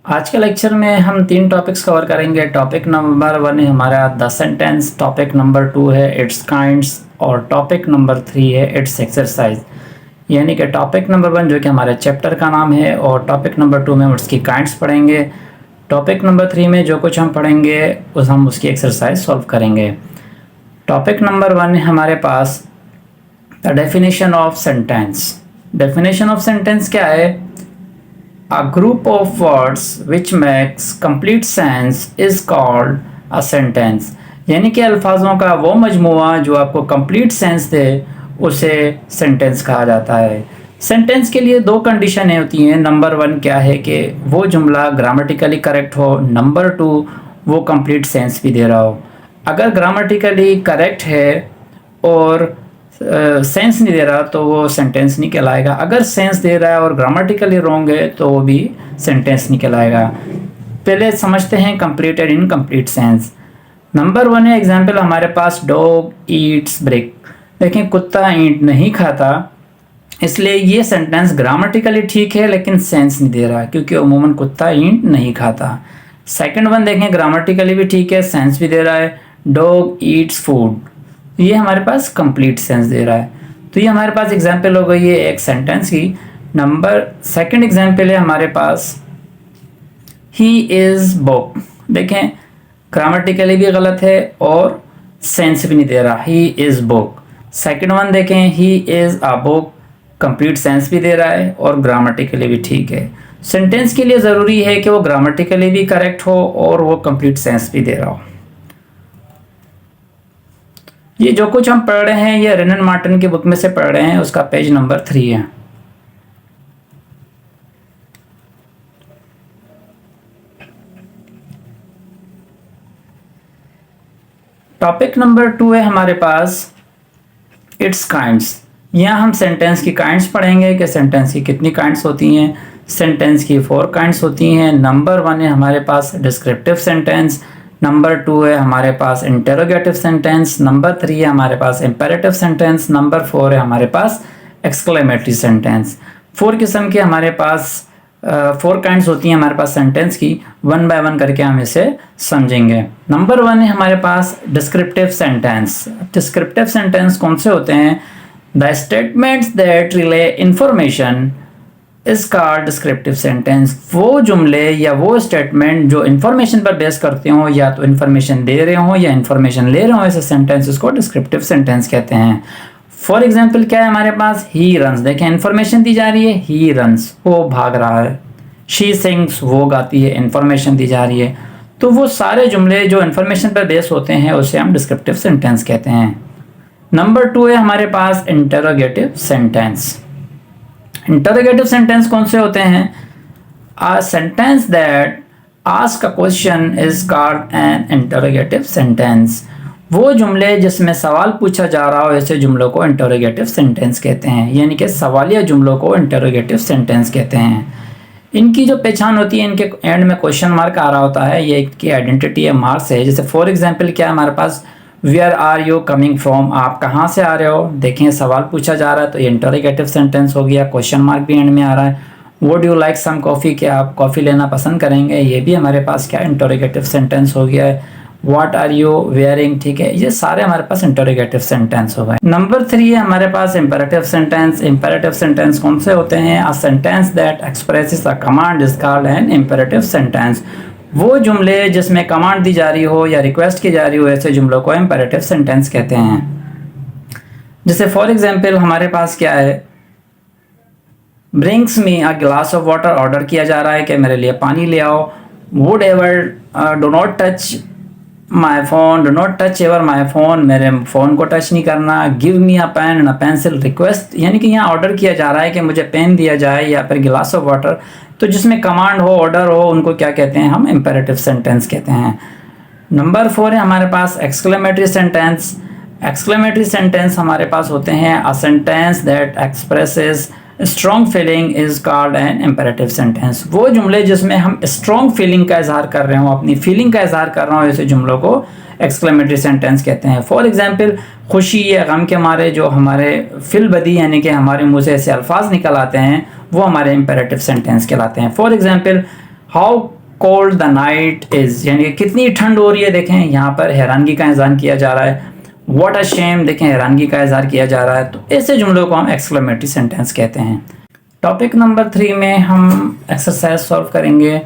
आज के लेक्चर में हम 3 टॉपिक्स कवर करेंगे। टॉपिक नंबर 1 है हमारा द सेंटेंस, टॉपिक नंबर 2 है इट्स काइंड्स और टॉपिक नंबर 3 है इट्स एक्सरसाइज। यानी कि टॉपिक नंबर 1 जो कि हमारे चैप्टर का नाम है और टॉपिक नंबर 2 में उसकी काइंड्स पढ़ेंगे। टॉपिक नंबर 3 में जो कुछ हम पढ़ेंगे हम उसकी एक्सरसाइज सॉल्व करेंगे। टॉपिक नंबर 1 है हमारे पास the definition of sentence. Definition of sentence क्या है? A group of words which makes complete sense is called a sentence। यानी कि अल्फाजों का वो मजमुआ जो आपको कंप्लीट सेंस दे उसे सेंटेंस कहा जाता है। सेंटेंस के लिए 2 कंडीशनें होती हैं। नंबर 1 क्या है कि वो जुमला ग्रामेटिकली करेक्ट हो, नंबर 2 वो कंप्लीट सेंस भी दे रहा हो। अगर ग्रामेटिकली करेक्ट है और सेंस नहीं दे रहा तो वो सेंटेंस नहीं कहलाएगा। अगर सेंस दे रहा है और ग्रामेटिकली रॉन्ग है तो वो भी सेंटेंस नहीं कहलाएगा। पहले समझते हैं complete and incomplete sense. Number 1 है एग्जांपल हमारे पास डॉग ईट्स ब्रिक। देखें कुत्ता ईंट नहीं खाता, इसलिए ये सेंटेंस ग्रामेटिकली ठीक है लेकिन सेंस नहीं दे रहा क्योंकि अमूमन कुत्ता ईंट नहीं खाता। सेकंड वन देखें ग्रामेटिकली भी ठीक है, सेंस भी दे रहा है, डॉग ईट्स फूड। ये हमारे पास कंप्लीट सेंस दे रहा है। तो ये हमारे पास एग्जांपल हो गई है एक सेंटेंस की। नंबर सेकंड एग्जांपल है हमारे पास ही इज़ बुक। देखें ग्रामेटिकली भी गलत है और सेंस भी नहीं दे रहा, he is book. Second one देखें he is a book, complete sense भी दे रहा है और ग्रामेटिकली भी ठीक है। सेंटेंस के लिए ज़रूरी है कि वो ग्रामेटिकली भी करेक्ट हो और वो कंप्लीट सेंस भी दे रहा हो। ये जो कुछ हम पढ़ रहे हैं ये रेनन मार्टिन की बुक में से पढ़ रहे हैं, उसका पेज नंबर 3 है। टॉपिक नंबर 2 है हमारे पास इट्स काइंड्स। यहाँ हम सेंटेंस की काइंड्स पढ़ेंगे कि सेंटेंस की कितनी काइंड्स होती हैं। सेंटेंस की 4 काइंड्स होती हैं। नंबर 1 है हमारे पास डिस्क्रिप्टिव सेंटेंस, नंबर 2 है हमारे पास इंटरोगेटिव सेंटेंस, नंबर 3 है हमारे पास इंपेरेटिव सेंटेंस, नंबर 4 है हमारे पास एक्सक्लेमेटरी सेंटेंस। 4 किस्म के हमारे पास 4 काइंड्स होती हैं हमारे पास सेंटेंस की। 1 बाय 1 करके हम इसे समझेंगे। नंबर 1 है हमारे पास डिस्क्रिप्टिव सेंटेंस। डिस्क्रिप्टिव सेंटेंस कौन से होते हैं? The statements that relay information इस कॉल्ड डिस्क्रिप्टिव सेंटेंस। वो जुमले या वो स्टेटमेंट जो इन्फॉर्मेशन पर बेस करते हो, या तो इन्फॉर्मेशन दे रहे हो या इन्फॉर्मेशन ले रहे हो, ऐसे सेंटेंस को डिस्क्रिप्टिव सेंटेंस कहते हैं। फॉर एग्जाम्पल क्या है हमारे पास? He runs. देखें इन्फॉर्मेशन दी जा रही है, ही रन्स वो भाग रहा है। शी सिंग्स वो गाती है, इन्फॉर्मेशन दी जा रही है। तो वो सारे जुमले जो इन्फॉर्मेशन पर बेस होते हैं उसे हम डिस्क्रिप्टिव सेंटेंस कहते हैं। नंबर 2 है हमारे पास इंटरोगेटिव सेंटेंस। इंटरोगेटिव सेंटेंस कौन से होते हैं? A sentence that ask a question is called an interrogative sentence. वो जुमले जिसमें सवाल पूछा जा रहा हो ऐसे जुमलों को इंटरोगेटिव सेंटेंस कहते हैं, यानी कि सवालिया जुमलों को इंटरोगेटिव सेंटेंस कहते हैं। इनकी जो पहचान होती है, इनके एंड में क्वेश्चन मार्क आ रहा होता है, ये इनकी आइडेंटिटी है, मार्क्स है। जैसे फॉर एग्जाम्पल क्या है हमारे पास? Where are you coming from. आप कहाँ से आ रहे हो? देखें सवाल पूछा जा रहा है तो ये इंटरोगेटिव सेंटेंस हो गया। क्वेश्चन मार्क भी एंड में आ रहा है। Would you like some coffee, क्या आप कॉफ़ी लेना पसंद करेंगे? ये भी हमारे पास क्या इंटरोगेटिव सेंटेंस हो गया है। व्हाट आर यू वेयरिंग, ठीक है, ये सारे हमारे पास इंटरोगेटिव सेंटेंस हो गए। नंबर 3 है हमारे पास इंपेरेटिव सेंटेंस। इंपेरेटिव सेंटेंस कौन से होते हैं? A sentence that expresses a command is called an imperative sentence. वो जुमले जिसमें कमांड दी जा रही हो या रिक्वेस्ट की जा रही हो ऐसे जुमलों को इंपेरेटिव सेंटेंस कहते हैं। जैसे फॉर एग्जांपल हमारे पास क्या है? Brings me a glass of water. Order किया जा रहा है कि मेरे लिए पानी ले आओ। Would ever do not touch my phone, do not touch ever my phone, मेरे फ़ोन को टच नहीं करना। Give me a pen and a pencil. Request यानी कि यहाँ ऑर्डर किया जा रहा है कि मुझे पेन दिया जाए या फिर गिलास ऑफ वाटर। तो जिसमें कमांड हो, ऑर्डर हो, उनको क्या कहते हैं? हम इंपेरेटिव सेंटेंस कहते हैं। नंबर 4 है हमारे पास एक्सक्लेमेटरी सेंटेंस। एक्सक्लेमेटरी सेंटेंस हमारे पास होते हैं a sentence that expresses strong feeling is called an imperative sentence. वो जुमले जिसमें हम स्ट्रॉन्ग फीलिंग का इजहार कर रहे हो, अपनी फीलिंग का इजहार कर रहे हो, ऐसे जुमलों को एक्सक्लेमेटरी सेंटेंस कहते हैं। फॉर एग्जाम्पल खुशी या गम के मारे जो हमारे फिल बदी यानी कि हमारे मुँह से ऐसे अल्फाज निकल आते हैं वो हमारे इंपेरेटिव सेंटेंस कहलाते हैं। For example how cold the night is, यानी कितनी ठंड हो रही है। देखें यहाँ पर हैरानगी का इज़हार किया जा रहा है। व्हाट अ शेम, देखें हैरानगी का इज़हार किया जा रहा है। तो ऐसे जुमलों को हम एक्सक्लेमेटरी सेंटेंस कहते हैं। टॉपिक नंबर 3 में हम एक्सरसाइज सॉल्व करेंगे।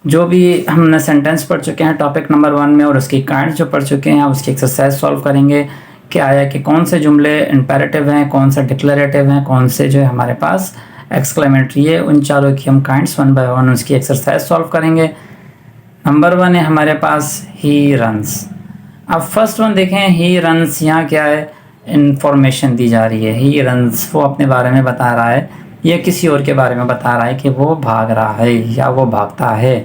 जो भी हमने सेंटेंस पढ़ चुके हैं टॉपिक नंबर 1 में और उसकी काइंड्स जो पढ़ चुके हैं उसकी एक्सरसाइज सॉल्व करेंगे। क्या आया कि कौन से जुमले इम्पेरेटिव हैं, कौन से डिक्लेरेटिव हैं, कौन से जो है हमारे पास एक्सक्लेमेटरी है। उन चारों की हम काइंड्स 1 बाय 1 उसकी एक्सरसाइज सॉल्व करेंगे। नंबर 1 है हमारे पास ही रन्स। अब फर्स्ट वन देखें, ही रन्स, यहाँ क्या है, इंफॉर्मेशन दी जा रही है। ही रन्स, वो अपने बारे में बता रहा है या किसी और के बारे में बता रहा है कि वो भाग रहा है या वो भागता है।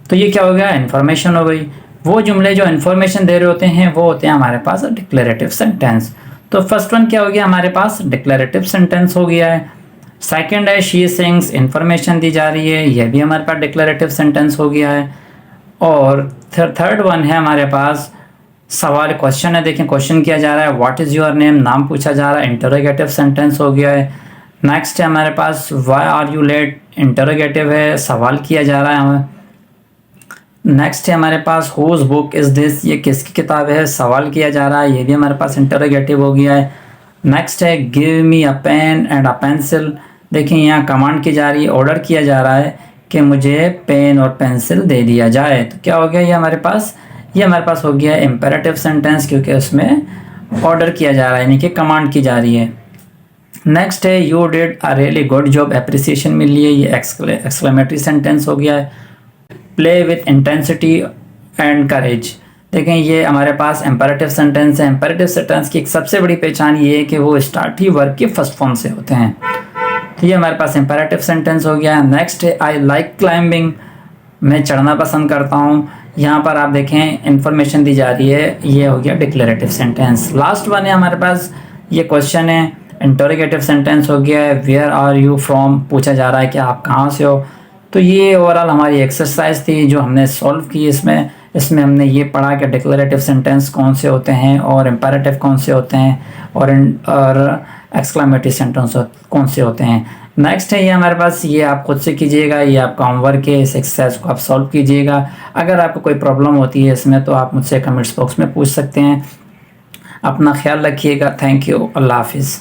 तो ये क्या हो गया, इन्फॉर्मेशन हो गई। वो जुमले जो इन्फॉर्मेशन दे रहे होते हैं वो होते हैं हमारे पास डिक्लेरेटिव सेंटेंस। तो फर्स्ट वन क्या हो गया हमारे पास, डिक्लेरेटिव सेंटेंस हो गया है। सेकंड है शी सिंग्स, इन्फॉर्मेशन दी जा रही है, यह भी हमारे पास डिक्लेरेटिव सेंटेंस हो गया है। और थर्ड वन है हमारे पास सवाल, क्वेश्चन है। देखें क्वेश्चन किया जा रहा है, व्हाट इज़ योर नेम, नाम पूछा जा रहा है, इंटरोगेटिव सेंटेंस हो गया है। नेक्स्ट है हमारे पास why are you late, interrogative है, सवाल किया जा रहा है हमें। नेक्स्ट है हमारे पास हुज बुक इज़ दिस, ये किसकी किताब है, सवाल किया जा रहा है, ये भी हमारे पास इंटरोगेटिव हो गया है। नेक्स्ट है give me a pen and a pencil. देखिए यहाँ कमांड की जा रही है, ऑर्डर किया जा रहा है कि मुझे पेन और पेंसिल दे दिया जाए। तो क्या हो गया ये हमारे पास हो गया इम्पेरेटिव सेंटेंस, क्योंकि उसमें ऑर्डर किया जा रहा है यानी कि कमांड की जा रही है। नेक्स्ट है you did a really good job, appreciation मिल रही है, ये एक्सक्लेमेटरी सेंटेंस हो गया है। Play with intensity and courage, देखें ये हमारे पास इम्पेरेटिव सेंटेंस है। इम्पेरेटिव सेंटेंस की एक सबसे बड़ी पहचान ये है कि वो स्टार्ट ही वर्ब के फर्स्ट फॉर्म से होते हैं। तो ये हमारे पास इम्पेरेटिव सेंटेंस हो गया। नेक्स्ट है आई लाइक क्लाइंबिंग, मैं चढ़ना पसंद करता हूँ। यहाँ पर आप देखें इंफॉर्मेशन दी जा रही है, ये हो गया डिक्लेरेटिव सेंटेंस। लास्ट वन है हमारे पास, ये क्वेश्चन है, इंटरोगेटिव सेंटेंस हो गया है। वेयर आर यू फ्रॉम, पूछा जा रहा है कि आप कहाँ से हो। तो ये ओवरऑल हमारी एक्सरसाइज थी जो हमने सॉल्व की। इसमें हमने ये पढ़ा कि डिक्लेरेटिव सेंटेंस कौन से होते हैं और इम्पेरेटिव कौन से होते हैं और एक्सक्लेमेटरी सेंटेंस कौन से होते हैं। नेक्स्ट है ये हमारे पास, ये आप खुद से कीजिएगा, ये आपका होमवर्क है, इस एक्सरसाइज को आप सॉल्व कीजिएगा। अगर आपको कोई प्रॉब्लम होती है इसमें तो आप मुझसे कमेंट्स बॉक्स में पूछ सकते हैं। अपना ख्याल रखिएगा। थैंक यू, अल्लाह हाफिज़।